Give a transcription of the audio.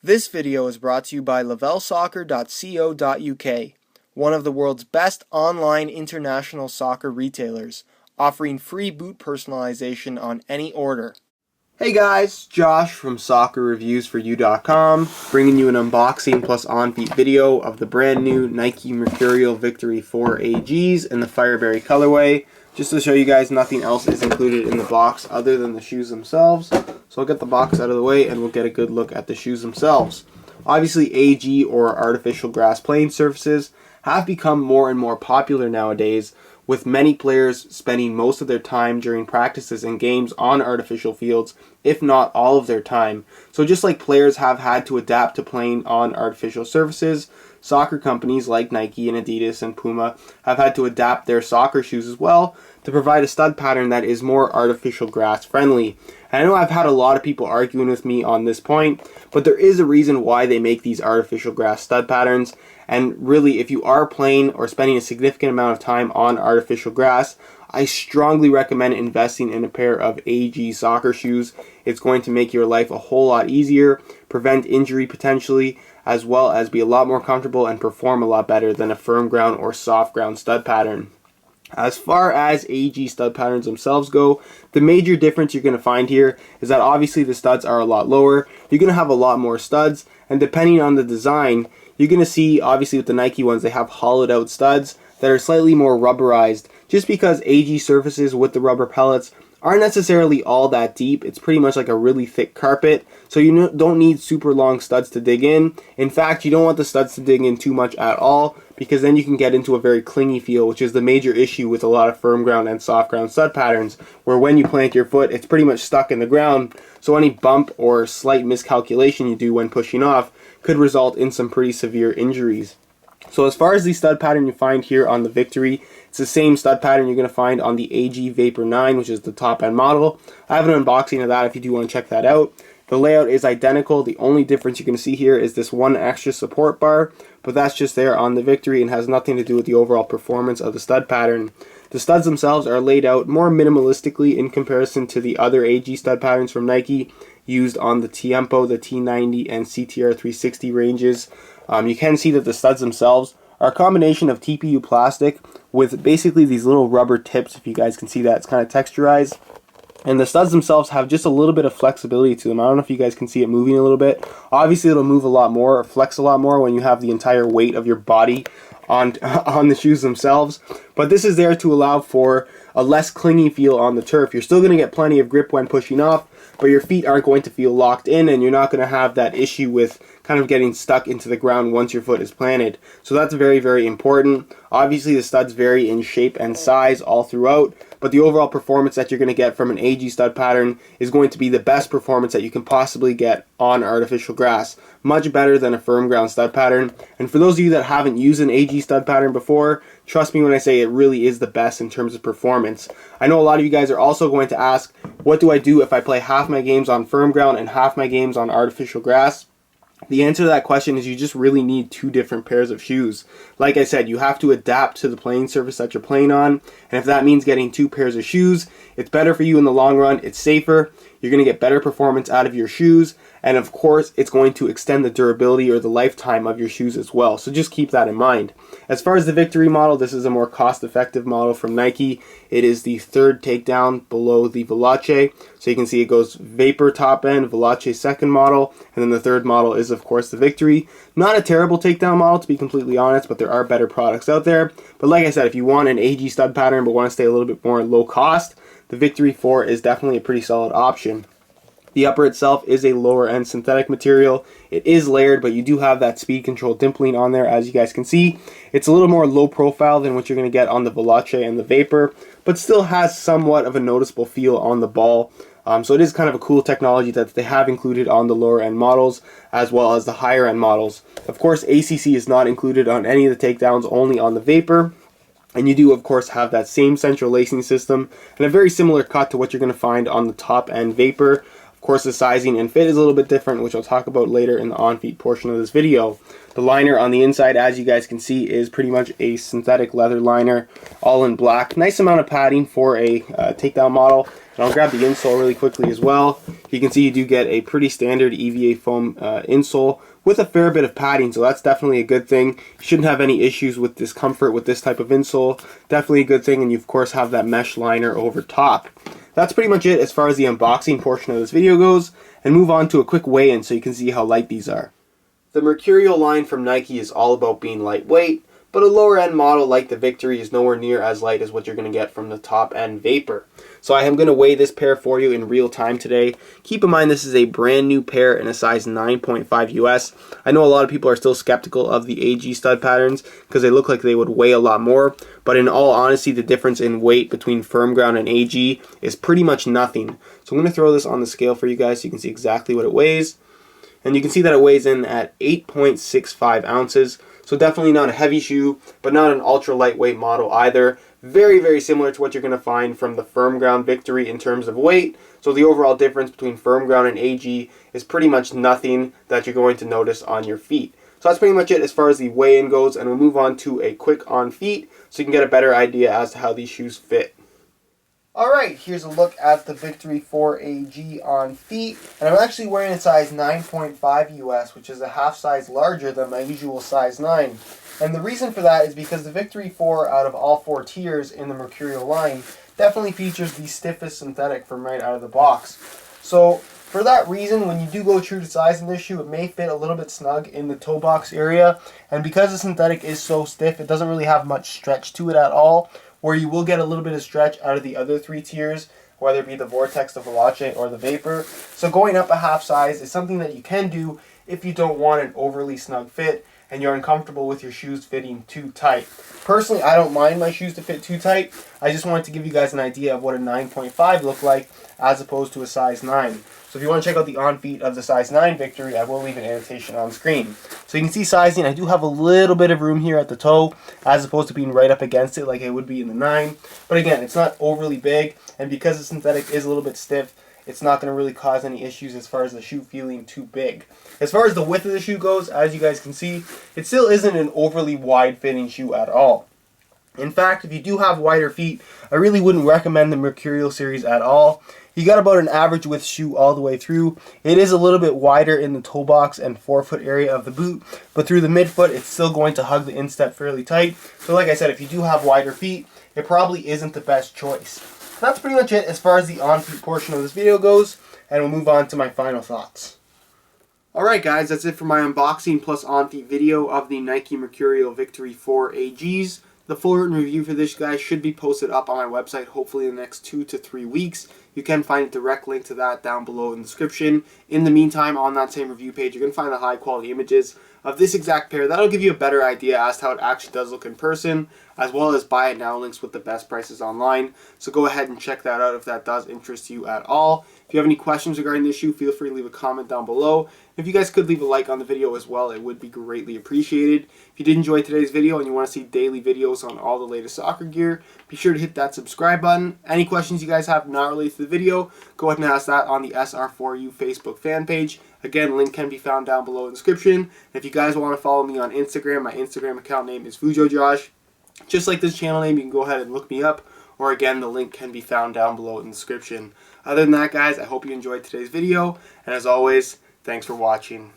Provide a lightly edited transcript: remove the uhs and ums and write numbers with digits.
This video is brought to you by lavelsoccer.co.uk, one of the world's best online international soccer retailers, offering free boot personalization on any order. Hey guys, Josh from soccerreviewsforyou.com, bringing you an unboxing plus on-feet video of the brand new Nike Mercurial Victory 4 AGs in the Fireberry colorway. Just to show you guys, nothing else is included in the box other than the shoes themselves. So I'll get the box out of the way and we'll get a good look at the shoes themselves. Obviously, AG or artificial grass playing surfaces have become more and more popular nowadays, with many players spending most of their time during practices and games on artificial fields, if not all of their time. So just like players have had to adapt to playing on artificial surfaces, soccer companies like Nike and Adidas and Puma have had to adapt their soccer shoes as well to provide a stud pattern that is more artificial grass friendly. And I know I've had a lot of people arguing with me on this point, but there is a reason why they make these artificial grass stud patterns. And really, if you are playing or spending a significant amount of time on artificial grass, I strongly recommend investing in a pair of AG soccer shoes. It's going to make your life a whole lot easier, prevent injury potentially, as well as be a lot more comfortable and perform a lot better than a firm ground or soft ground stud pattern. As far as AG stud patterns themselves go, the major difference you're going to find here is that obviously the studs are a lot lower. You're going to have a lot more studs, and depending on the design, you're going to see, obviously with the Nike ones, they have hollowed out studs that are slightly more rubberized, just because AG surfaces with the rubber pellets aren't necessarily all that deep. It's pretty much like a really thick carpet, so you don't need super long studs to dig in. In fact, you don't want the studs to dig in too much at all, because then you can get into a very clingy feel, which is the major issue with a lot of firm ground and soft ground stud patterns, where when you plant your foot, it's pretty much stuck in the ground, so any bump or slight miscalculation you do when pushing off could result in some pretty severe injuries. So as far as the stud pattern you find here on the Victory, it's the same stud pattern you're going to find on the AG Vapor 9, which is the top end model. I have an unboxing of that if you do want to check that out. The layout is identical. The only difference you're going to see here is this one extra support bar, but that's just there on the Victory and has nothing to do with the overall performance of the stud pattern. The studs themselves are laid out more minimalistically in comparison to the other AG stud patterns from Nike used on the Tiempo, the T90, and CTR 360 ranges. You can see that the studs themselves are a combination of TPU plastic with basically these little rubber tips. If you guys can see that, it's kind of texturized. And the studs themselves have just a little bit of flexibility to them. I don't know if you guys can see it moving a little bit. Obviously, it'll move a lot more or flex a lot more when you have the entire weight of your body on the shoes themselves. But this is there to allow for a less clingy feel on the turf. You're still going to get plenty of grip when pushing off, but your feet aren't going to feel locked in, and you're not going to have that issue with kind of getting stuck into the ground once your foot is planted. So that's very, very important. Obviously, the studs vary in shape and size all throughout, but the overall performance that you're going to get from an AG stud pattern is going to be the best performance that you can possibly get on artificial grass. Much better than a firm ground stud pattern. And for those of you that haven't used an AG stud pattern before, trust me when I say it really is the best in terms of performance. I know a lot of you guys are also going to ask, what do I do if I play half my games on firm ground and half my games on artificial grass? The answer to that question is you just really need two different pairs of shoes. Like I said, you have to adapt to the playing surface that you're playing on, and if that means getting two pairs of shoes, it's better for you in the long run, it's safer, you're going to get better performance out of your shoes, and of course, it's going to extend the durability or the lifetime of your shoes as well. So just keep that in mind. As far as the Victory model, this is a more cost-effective model from Nike. It is the third takedown below the Veloce. So you can see it goes Vapor top end, Veloce second model, and then the third model is of course the Victory. Not a terrible takedown model, to be completely honest, but there are better products out there. But like I said, if you want an AG stud pattern but want to stay a little bit more low cost, the Victory 4 is definitely a pretty solid option. The upper itself is a lower end synthetic material. It is layered, but you do have that speed control dimpling on there, as you guys can see. It's a little more low profile than what you're going to get on the Veloce and the Vapor, but still has somewhat of a noticeable feel on the ball. So it is kind of a cool technology that they have included on the lower end models as well as the higher end models. Of course, ACC is not included on any of the takedowns, only on the Vapor. And you do, of course, have that same central lacing system and a very similar cut to what you're going to find on the top end Vapor. Of course, the sizing and fit is a little bit different, which I'll talk about later in the on-feet portion of this video. The liner on the inside, as you guys can see, is pretty much a synthetic leather liner, all in black. Nice amount of padding for a takedown model. And I'll grab the insole really quickly as well. You can see you do get a pretty standard EVA foam insole with a fair bit of padding, so that's definitely a good thing. You shouldn't have any issues with discomfort with this type of insole. Definitely a good thing, and you of course have that mesh liner over top. That's pretty much it as far as the unboxing portion of this video goes, and move on to a quick weigh-in so you can see how light these are. The Mercurial line from Nike is all about being lightweight, but a lower end model like the Victory is nowhere near as light as what you're going to get from the top end Vapor. So I am going to weigh this pair for you in real time today. Keep in mind this is a brand new pair in a size 9.5 US. I know a lot of people are still skeptical of the AG stud patterns because they look like they would weigh a lot more, but in all honesty the difference in weight between firm ground and AG is pretty much nothing. So I'm going to throw this on the scale for you guys so you can see exactly what it weighs. And you can see that it weighs in at 8.65 ounces. So definitely not a heavy shoe, but not an ultra lightweight model either. Very, very similar to what you're going to find from the firm ground Victory in terms of weight. So the overall difference between firm ground and AG is pretty much nothing that you're going to notice on your feet. So that's pretty much it as far as the weigh-in goes, and we'll move on to a quick on feet so you can get a better idea as to how these shoes fit. Alright, here's a look at the Victory 4 AG on feet, and I'm actually wearing a size 9.5 US, which is a half size larger than my usual size 9. And the reason for that is because the Victory 4 out of all 4 tiers in the Mercurial line definitely features the stiffest synthetic from right out of the box. So for that reason, when you do go true to size in this shoe, it may fit a little bit snug in the toe box area, and because the synthetic is so stiff, it doesn't really have much stretch to it at all, where you will get a little bit of stretch out of the other 3 tiers, whether it be the Vortex, the Veloce, or the Vapor. So going up a half size is something that you can do if you don't want an overly snug fit and you're uncomfortable with your shoes fitting too tight. Personally, I don't mind my shoes to fit too tight. I just wanted to give you guys an idea of what a 9.5 look like as opposed to a size 9. So if you want to check out the on feet of the size 9 Victory, I will leave an annotation on screen. So you can see sizing, I do have a little bit of room here at the toe as opposed to being right up against it like it would be in the 9. But again, it's not overly big, and because the synthetic is a little bit stiff, it's not going to really cause any issues as far as the shoe feeling too big. As far as the width of the shoe goes, as you guys can see, it still isn't an overly wide fitting shoe at all. In fact, if you do have wider feet, I really wouldn't recommend the Mercurial series at all. You got about an average width shoe all the way through. It is a little bit wider in the toe box and forefoot area of the boot, but through the midfoot it's still going to hug the instep fairly tight. So like I said, if you do have wider feet, it probably isn't the best choice. That's pretty much it as far as the on-feet portion of this video goes, and we'll move on to my final thoughts. Alright guys, that's it for my unboxing plus on-feet video of the Nike Mercurial Victory 4 AGs. The full written review for this guy should be posted up on my website hopefully in the next 2 to 3 weeks. You can find a direct link to that down below in the description. In the meantime, on that same review page, you're going to find the high quality images of this exact pair. That'll give you a better idea as to how it actually does look in person, as well as buy it now links with the best prices online. So go ahead and check that out if that does interest you at all. If you have any questions regarding this shoe, feel free to leave a comment down below. If you guys could leave a like on the video as well, it would be greatly appreciated. If you did enjoy today's video and you want to see daily videos on all the latest soccer gear, be sure to hit that subscribe button. Any questions you guys have not related to the video, go ahead and ask that on the SR4U Facebook fan page. Again, link can be found down below in the description. And if you guys want to follow me on Instagram, my Instagram account name is FujoJosh. Just like this channel name, you can go ahead and look me up, or again, the link can be found down below in the description. Other than that, guys, I hope you enjoyed today's video, and as always, thanks for watching.